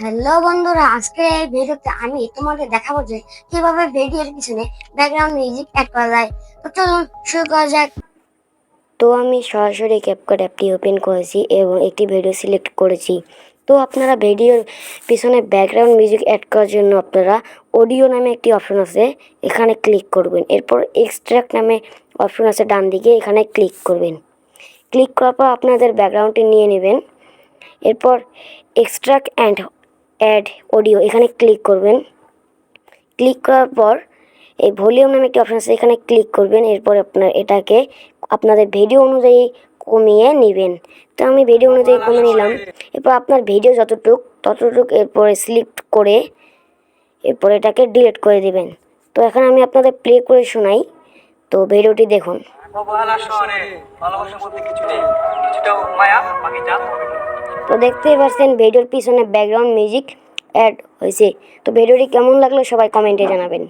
Hello বন্ধুরা, আজকে এই ভিডিওতে আমি তোমাদের দেখাবো যে কিভাবে ভিডিওর পিছনে ব্যাকগ্রাউন্ড মিউজিক অ্যাড করা যায়। তো চলুন শুরু করা যাক। তো আমি সরাসরি ক্যাপকাট অ্যাপটি ওপেন করেছি এবং একটি ভিডিও সিলেক্ট করেছি। তো আপনারা ভিডিওর পিছনে ব্যাকগ্রাউন্ড মিউজিক অ্যাড করার জন্য আপনারা অডিও নামে একটি অপশন আছে, এখানে ক্লিক করবেন। এরপর এক্সট্রাক্ট নামে অপশন আছে ডান দিকে, এখানে ক্লিক করবেন। ক্লিক করার পর আপনাদের ব্যাকগ্রাউন্ডটি নিয়ে নেবেন। এরপর এক্সট্রাক্ট অ্যান্ড অ্যাড অডিও, এখানে ক্লিক করবেন। ক্লিক করার পর এই ভলিউম নামে একটি অপশন আছে, এখানে ক্লিক করবেন। এরপর এটাকে আপনাদের ভিডিও অনুযায়ী কমিয়ে নেবেন। তো আমি ভিডিও অনুযায়ী কমিয়ে নিলাম। এরপর আপনার ভিডিও ততটুক এরপরে সিলেক্ট করে এরপর এটাকে ডিলিট করে দিবেন। তো এখন আমি আপনাদের প্লে করে শোনাই। তো ভিডিওটি দেখুন। তো দেখতেই পাচ্ছেন ভিডিওর পিছনে ব্যাকগ্রাউন্ড মিউজিক অ্যাড হয়েছে। তো ভিডিওটি কেমন লাগলো সবাই কমেন্টে জানাবেন।